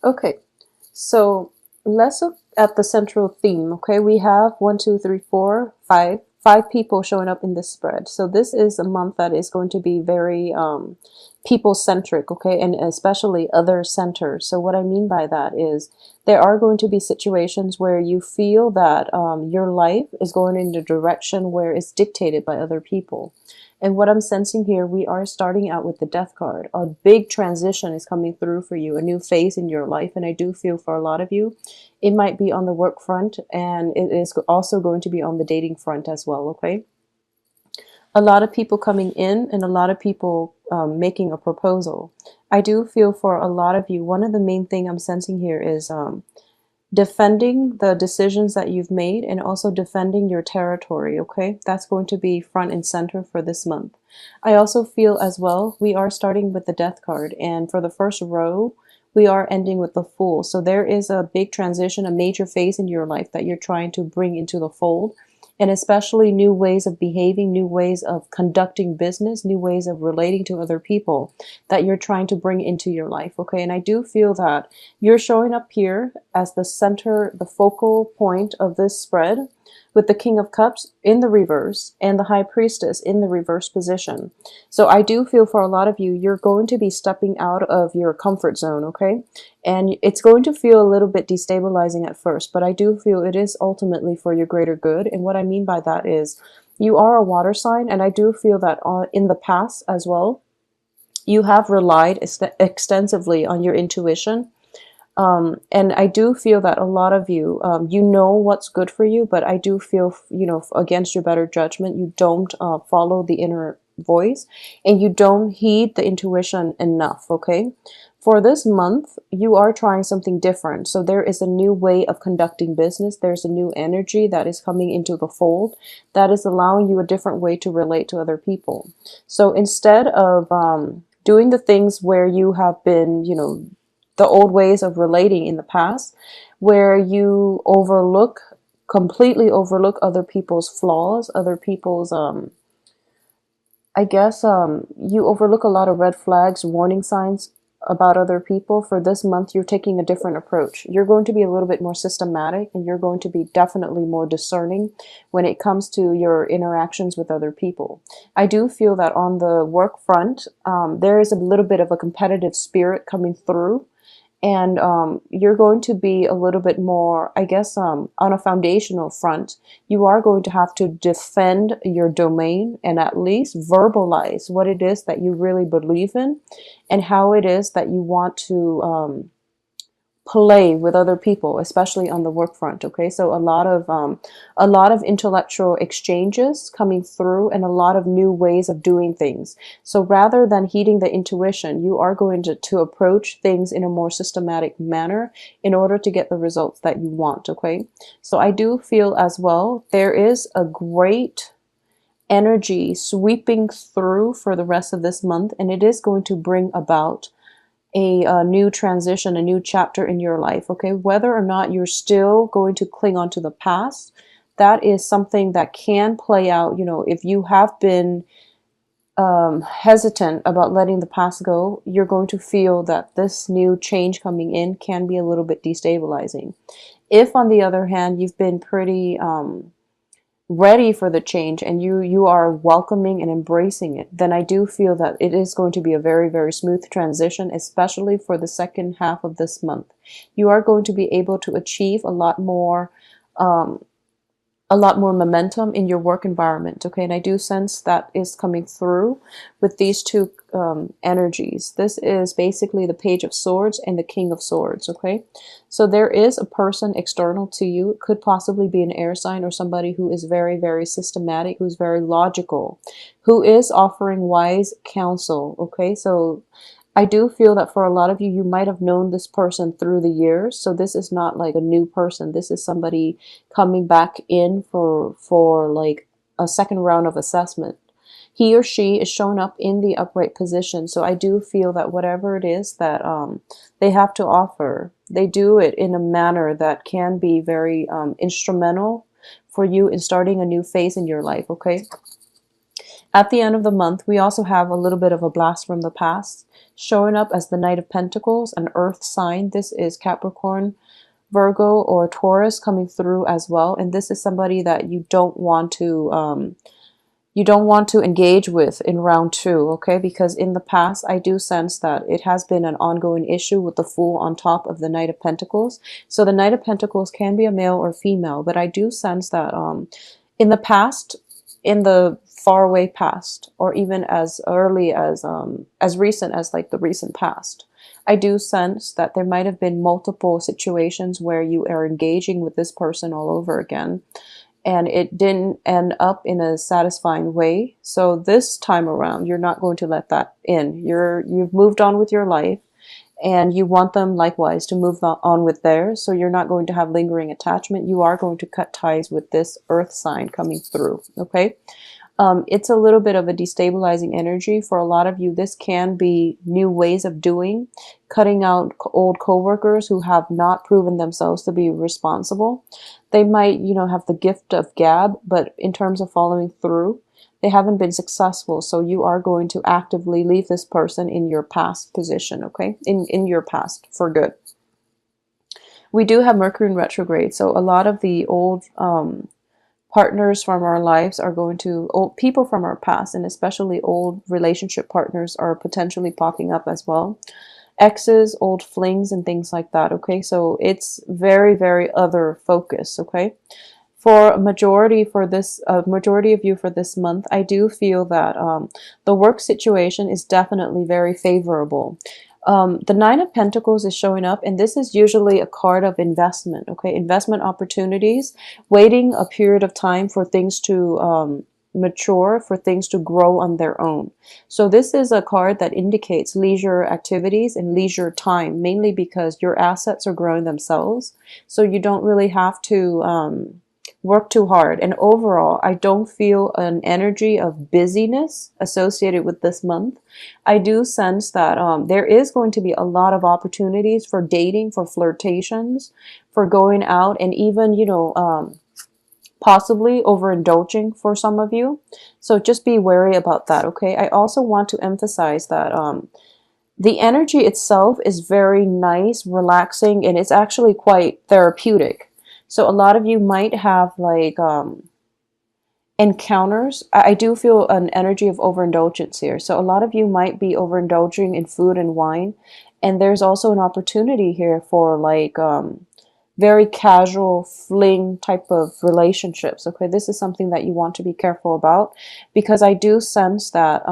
Okay, so let's look at the central theme. Okay, we have one, two, three, four, five people showing up in this spread. So this is a month that is going to be very people centric, okay, and especially other centered. So what I mean by that is there are going to be situations where you feel that your life is going in the direction where it's dictated by other people. And what I'm sensing here, we are starting out with the death card. A big transition is coming through for you, a new phase in your life. And I do feel for a lot of you, it might be on the work front, and it is also going to be on the dating front as well, okay? A lot of people coming in and a lot of people making a proposal. I do feel for a lot of you, one of the main thing I'm sensing here is defending the decisions that you've made and also defending your territory, okay? That's going to be front and center for this month. I also feel as well, we are starting with the death card, and for the first row, we are ending with the Fool. So there is a big transition, a major phase in your life that you're trying to bring into the fold, and especially new ways of behaving, new ways of conducting business, new ways of relating to other people that you're trying to bring into your life, okay? And I do feel that you're showing up here as the center, the focal point of this spread, with the King of Cups in the reverse and the High Priestess in the reverse position. So I do feel for a lot of you, you're going to be stepping out of your comfort zone, okay? And it's going to feel a little bit destabilizing at first, but I do feel it is ultimately for your greater good. And what I mean by that is you are a water sign, and I do feel that in the past as well, you have relied extensively on your intuition. And I do feel that a lot of you, you know what's good for you, but I do feel, you know, against your better judgment, you don't follow the inner voice and you don't heed the intuition enough, okay? For this month, you are trying something different. So there is a new way of conducting business. There's a new energy that is coming into the fold that is allowing you a different way to relate to other people. So instead of doing the things where you have been, you know, the old ways of relating in the past, where you completely overlook other people's flaws, other people's, I guess, you overlook a lot of red flags, warning signs about other people. For this month, you're taking a different approach. You're going to be a little bit more systematic, and you're going to be definitely more discerning when it comes to your interactions with other people. I do feel that on the work front, there is a little bit of a competitive spirit coming through, and you're going to be a little bit more, I guess, on a foundational front. You are going to have to defend your domain and at least verbalize what it is that you really believe in and how it is that you want to play with other people, especially on the work front. Okay, so a lot of intellectual exchanges coming through and a lot of new ways of doing things. So rather than heeding the intuition, you are going to approach things in a more systematic manner in order to get the results that you want. Okay, so I do feel as well there is a great energy sweeping through for the rest of this month, and it is going to bring about a new transition, a new chapter in your life, okay? Whether or not you're still going to cling on to the past, that is something that can play out. You know, if you have been hesitant about letting the past go, you're going to feel that this new change coming in can be a little bit destabilizing. If, on the other hand, you've been pretty ready for the change and you are welcoming and embracing it, then I do feel that it is going to be a very, very smooth transition, especially for the second half of this month. You are going to be able to achieve um, a lot more momentum in your work environment, okay? And I do sense that is coming through with these two energies. This is basically the Page of Swords and the King of Swords, okay? So there is a person external to you. It could possibly be an air sign or somebody who is very, very systematic, who's very logical, who is offering wise counsel, okay? So I do feel that for a lot of you, you might have known this person through the years. So this is not like a new person. This is somebody coming back in for like a second round of assessment. He or she is shown up in the upright position. So I do feel that whatever it is that they have to offer, they do it in a manner that can be very instrumental for you in starting a new phase in your life, okay? At the end of the month, we also have a little bit of a blast from the past. showing up as the Knight of Pentacles, an earth sign. This is Capricorn, Virgo, or Taurus coming through as well. And this is somebody that you don't want to engage with in round 2, okay? Because in the past, I do sense that it has been an ongoing issue with the Fool on top of the Knight of Pentacles. So the Knight of Pentacles can be a male or female, but I do sense that in the past, in the faraway past, or even as early as recent as like the recent past, I do sense that there might have been multiple situations where you are engaging with this person all over again, and it didn't end up in a satisfying way. So this time around, you're not going to let that in. You've moved on with your life, and you want them likewise to move on with theirs. So you're not going to have lingering attachment. You are going to cut ties with this earth sign coming through, okay? It's a little bit of a destabilizing energy for a lot of you. This can be new ways of doing, cutting out old coworkers who have not proven themselves to be responsible. They might, have the gift of gab, but in terms of following through, they haven't been successful. So you are going to actively leave this person in your past position, okay? In your past for good. We do have Mercury in retrograde, so a lot of the old partners from our lives are going to, old people from our past, and especially old relationship partners are potentially popping up as well. Exes, old flings, and things like that, okay? So it's very, very other focus, okay? For a majority of you for this month, I do feel that the work situation is definitely very favorable. The Nine of Pentacles is showing up, and this is usually a card of investment, okay? Investment opportunities, waiting a period of time for things to mature, for things to grow on their own. So this is a card that indicates leisure activities and leisure time, mainly because your assets are growing themselves. So you don't really have to work too hard. And overall, I don't feel an energy of busyness associated with this month. I do sense that there is going to be a lot of opportunities for dating, for flirtations, for going out, and even, possibly overindulging for some of you. So just be wary about that, okay? I also want to emphasize that the energy itself is very nice, relaxing, and it's actually quite therapeutic. So a lot of you might have like encounters. I do feel an energy of overindulgence here. So a lot of you might be overindulging in food and wine. And there's also an opportunity here for like very casual fling type of relationships. Okay, this is something that you want to be careful about, because I do sense that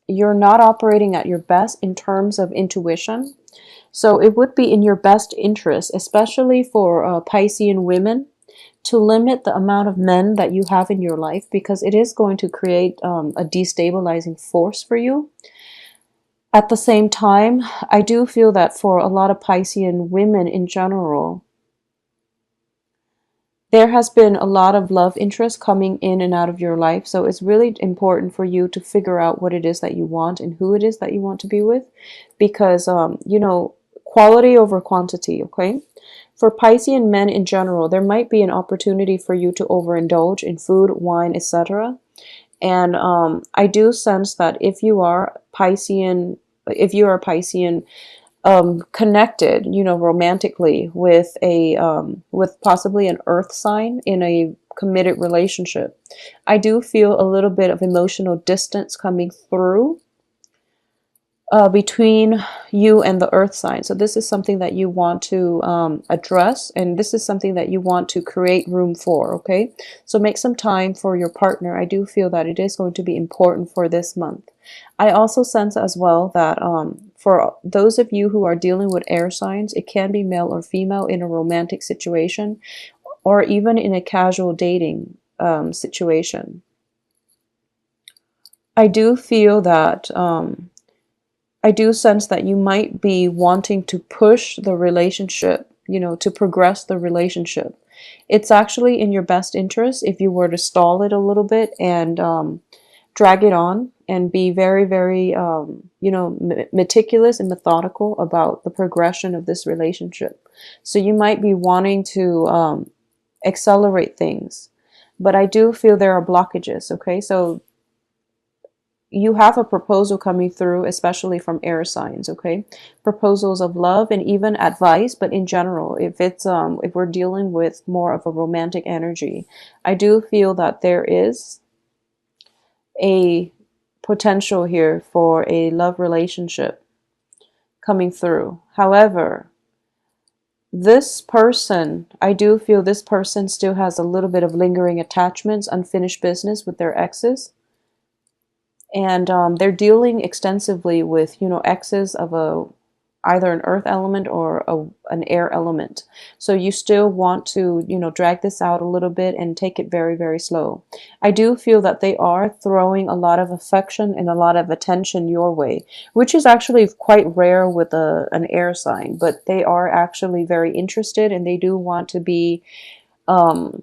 you're not operating at your best in terms of intuition. So it would be in your best interest, especially for Piscean women, to limit the amount of men that you have in your life, because it is going to create a destabilizing force for you. At the same time, I do feel that for a lot of Piscean women in general, there has been a lot of love interest coming in and out of your life. So it's really important for you to figure out what it is that you want and who it is that you want to be with, because, quality over quantity, okay? For Piscean men in general, there might be an opportunity for you to overindulge in food, wine, etc. And I do sense that if you are Piscean, connected, romantically with with possibly an earth sign in a committed relationship, I do feel a little bit of emotional distance coming through between you and the earth sign. So this is something that you want to address, and this is something that you want to create room for, okay? So make some time for your partner. I do feel that it is going to be important for this month. I also sense as well that for those of you who are dealing with air signs, it can be male or female in a romantic situation, or even in a casual dating situation. I do feel that I do sense that you might be wanting to push the relationship, to progress the relationship. It's actually in your best interest if you were to stall it a little bit and drag it on and be very, very, meticulous and methodical about the progression of this relationship. So you might be wanting to accelerate things, but I do feel there are blockages, okay? So you have a proposal coming through, especially from air signs, okay? Proposals of love and even advice, but in general, if it's if we're dealing with more of a romantic energy, I do feel that there is a potential here for a love relationship coming through. However, this person, I do feel this person still has a little bit of lingering attachments, unfinished business with their exes. And they're dealing extensively with, you know, exes of a either an earth element or an air element. So you still want to, you know, drag this out a little bit and take it very, very slow. I do feel that they are throwing a lot of affection and a lot of attention your way, which is actually quite rare with an air sign, but they are actually very interested, and um,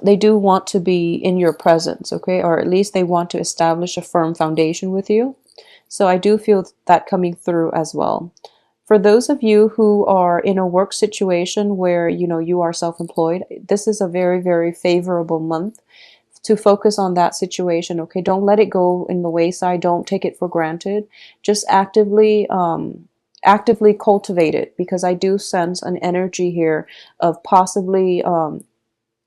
they do want to be in your presence, okay? Or at least they want to establish a firm foundation with you. So I do feel that coming through as well. For those of you who are in a work situation where, you know, you are self-employed, this is a very, very favorable month to focus on that situation, okay? Don't let it go in the wayside. Don't take it for granted. Just actively cultivate it, because I do sense an energy here of possibly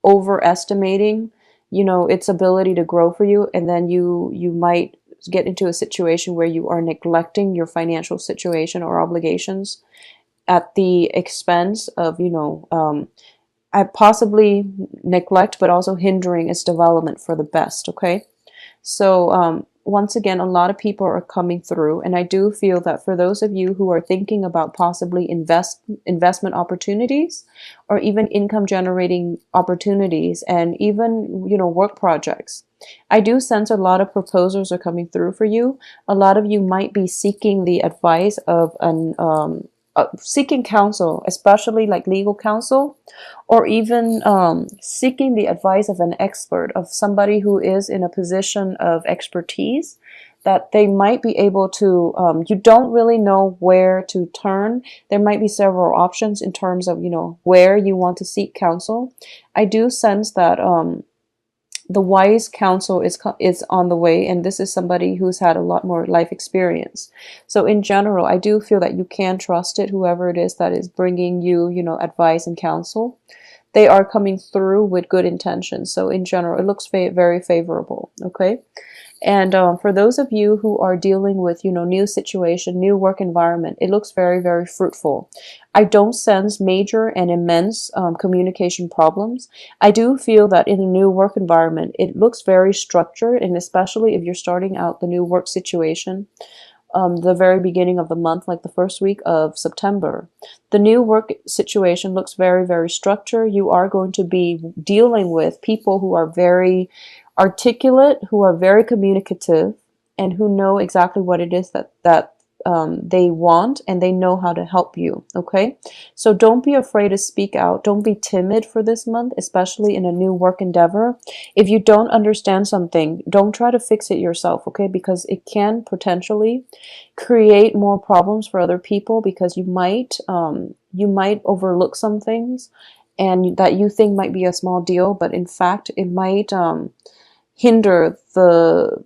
overestimating, you know, its ability to grow for you, and then you might get into a situation where you are neglecting your financial situation or obligations at the expense of, you know, I possibly neglect, but also hindering its development for the best, okay? So once again, a lot of people are coming through, and I do feel that for those of you who are thinking about possibly investment opportunities, or even income generating opportunities, and even, you know, work projects, I do sense a lot of proposals are coming through for you. A lot of you might be seeking the advice of an seeking counsel, especially like legal counsel, or even seeking the advice of an expert, of somebody who is in a position of expertise, that they might be able to, you don't really know where to turn. There might be several options in terms of, you know, where you want to seek counsel. I do sense that the wise counsel is on the way, and this is somebody who's had a lot more life experience. So in general, I do feel that you can trust it, whoever it is that is bringing you, you know, advice and counsel. They are coming through with good intentions. So in general, it looks very favorable, okay? And for those of you who are dealing with, you know, new situation, new work environment, it looks very fruitful. I don't sense major and immense communication problems. I do feel that in a new work environment, it looks very structured, and especially if you're starting out the new work situation, the very beginning of the month, like the first week of September. The new work situation looks very structured. You are going to be dealing with people who are very articulate, who are very communicative, and who know exactly what it is that they want, and they know how to help you, okay? So don't be afraid to speak out. Don't be timid for this month, especially in a new work endeavor. If you don't understand something, don't try to fix it yourself, okay? Because it can potentially create more problems for other people, because you might overlook some things, and that you think might be a small deal, but in fact it might hinder the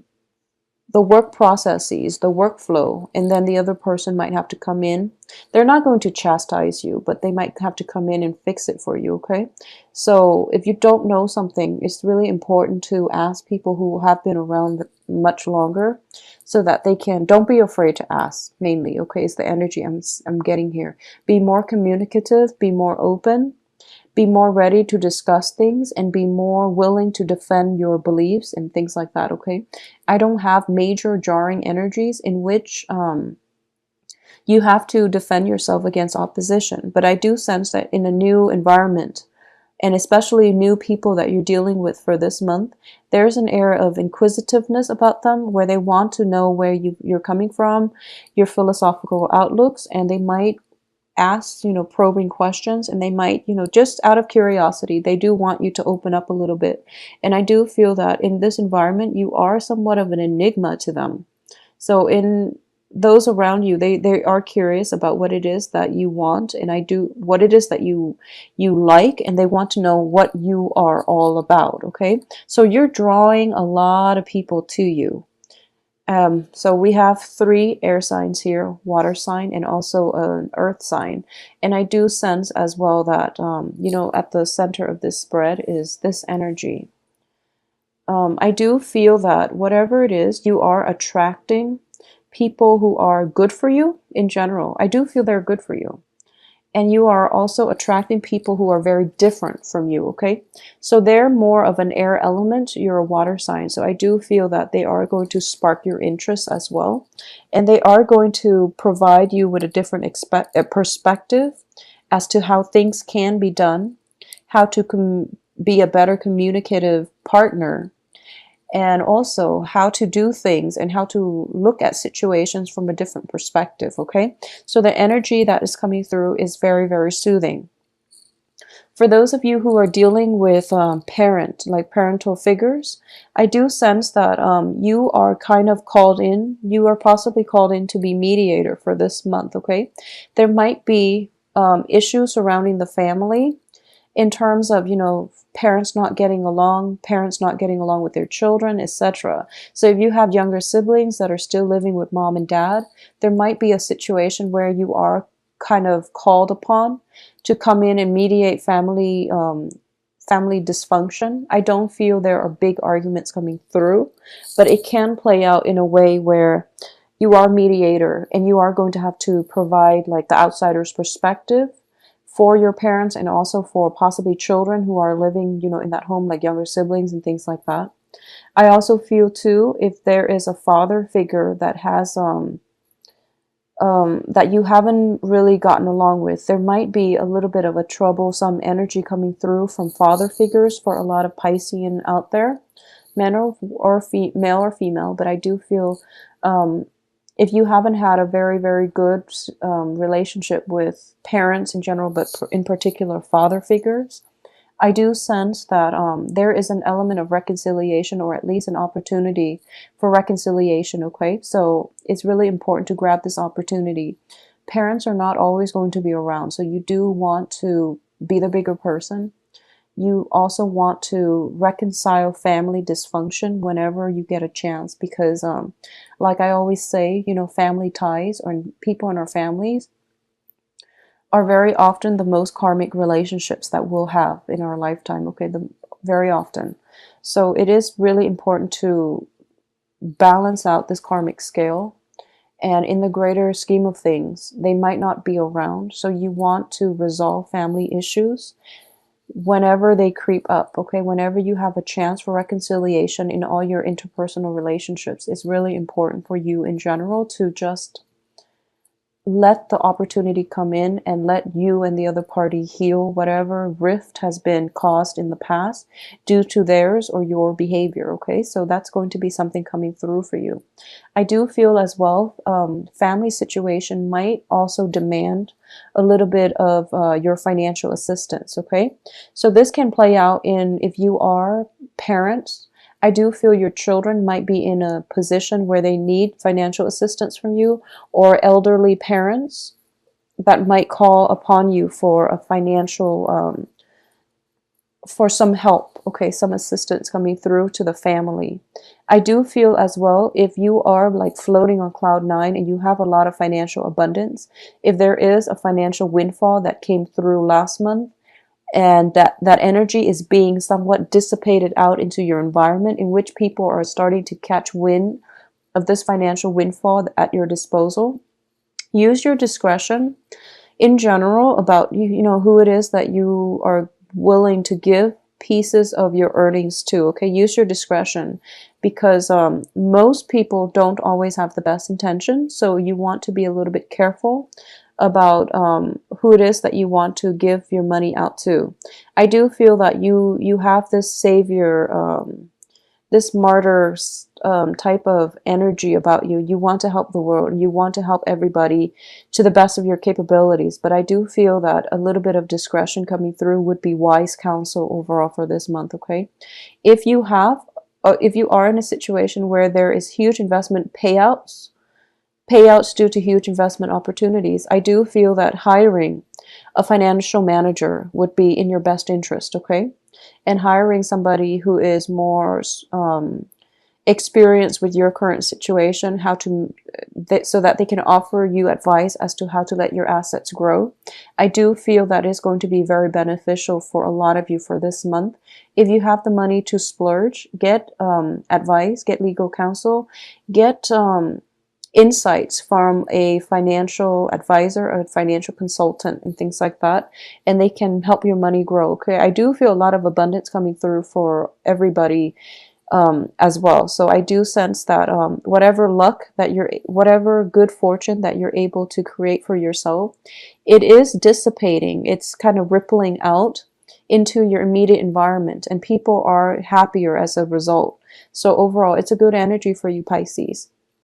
work processes, the workflow, and then the other person might have to come in. They're not going to chastise you, but they might have to come in and fix it for you, okay? So if you don't know something, it's really important to ask people who have been around much longer, so that they can, don't be afraid to ask, mainly, okay? It's the energy I'm getting here. Be more communicative, be more open, be more ready to discuss things, and be more willing to defend your beliefs and things like that, okay? I don't have major jarring energies in which you have to defend yourself against opposition, but I do sense that in a new environment, and especially new people that you're dealing with for this month, there's an air of inquisitiveness about them, where they want to know where you're coming from, your philosophical outlooks, and they might ask, you know, probing questions, and they might, you know, just out of curiosity, they do want you to open up a little bit. And I do feel that in this environment, you are somewhat of an enigma to them. So in those around you, they are curious about what it is that you want, and what it is that you like, and they want to know what you are all about, okay? So you're drawing a lot of people to you. So we have three air signs here, water sign and also an earth sign. And I do sense as well that, you know, at the center of this spread is this energy. I do feel that whatever it is, you are attracting people who are good for you in general. I do feel they're good for you. And you are also attracting people who are very different from you, okay? So they're more of an air element, you're a water sign. So I do feel that they are going to spark your interest as well. And they are going to provide you with a different perspective as to how things can be done, how to be a better communicative partner, and also how to do things and how to look at situations from a different perspective, okay? So the energy that is coming through is very, very soothing. For those of you who are dealing with like parental figures, I do sense that you are kind of called in, you are possibly called in to be mediator for this month, okay? There might be issues surrounding the family in terms of, you know, parents not getting along with their children, etc. So if you have younger siblings that are still living with mom and dad, there might be a situation where you are kind of called upon to come in and mediate family dysfunction. I don't feel there are big arguments coming through, but it can play out in a way where you are mediator and you are going to have to provide like the outsider's perspective for your parents and also for possibly children who are living, you know, in that home, like younger siblings and things like that. I also feel too, if there is a father figure that has that you haven't really gotten along with, there might be a little bit of a troublesome energy coming through from father figures for a lot of Piscean out there, male or female. But I do feel if you haven't had a very, very good relationship with parents in general, but in particular father figures, I do sense that there is an element of reconciliation, or at least an opportunity for reconciliation, okay? So it's really important to grab this opportunity. Parents are not always going to be around, so you do want to be the bigger person. You also want to reconcile family dysfunction whenever you get a chance, because like I always say, you know, family ties or people in our families are very often the most karmic relationships that we'll have in our lifetime, okay? Very often. So it is really important to balance out this karmic scale. And in the greater scheme of things, they might not be around. So you want to resolve family issues whenever they creep up, okay? Whenever you have a chance for reconciliation in all your interpersonal relationships, it's really important for you in general to just let the opportunity come in and let you and the other party heal whatever rift has been caused in the past due to theirs or your behavior, okay? So that's going to be something coming through for you. I do feel as well, family situation might also demand a little bit of your financial assistance, okay? So this can play out in, if you are parents, I do feel your children might be in a position where they need financial assistance from you, or elderly parents that might call upon you for a financial, for some help, okay, some assistance coming through to the family. I do feel as well, if you are like floating on cloud nine and you have a lot of financial abundance, if there is a financial windfall that came through last month, and that energy is being somewhat dissipated out into your environment, in which people are starting to catch wind of this financial windfall at your disposal. Use your discretion in general about you know who it is that you are willing to give pieces of your earnings to, okay? Use your discretion, because most people don't always have the best intentions, so you want to be a little bit careful about who it is that you want to give your money out to. I do feel that you have this savior, this martyr type of energy about you. You want to help the world. You want to help everybody to the best of your capabilities. But I do feel that a little bit of discretion coming through would be wise counsel overall for this month, okay? If you are in a situation where there is huge investment payouts due to huge investment opportunities, I do feel that hiring a financial manager would be in your best interest, okay? And hiring somebody who is more experience with your current situation, how to so that they can offer you advice as to how to let your assets grow. I do feel that is going to be very beneficial for a lot of you for this month. If you have the money to splurge, get advice, get legal counsel, get insights from a financial advisor, a financial consultant, and things like that, and they can help your money grow. Okay, I do feel a lot of abundance coming through for everybody as well. So I do sense that whatever luck that whatever good fortune that you're able to create for yourself, it is dissipating. It's kind of rippling out into your immediate environment, and people are happier as a result. So overall, it's a good energy for you, Pisces.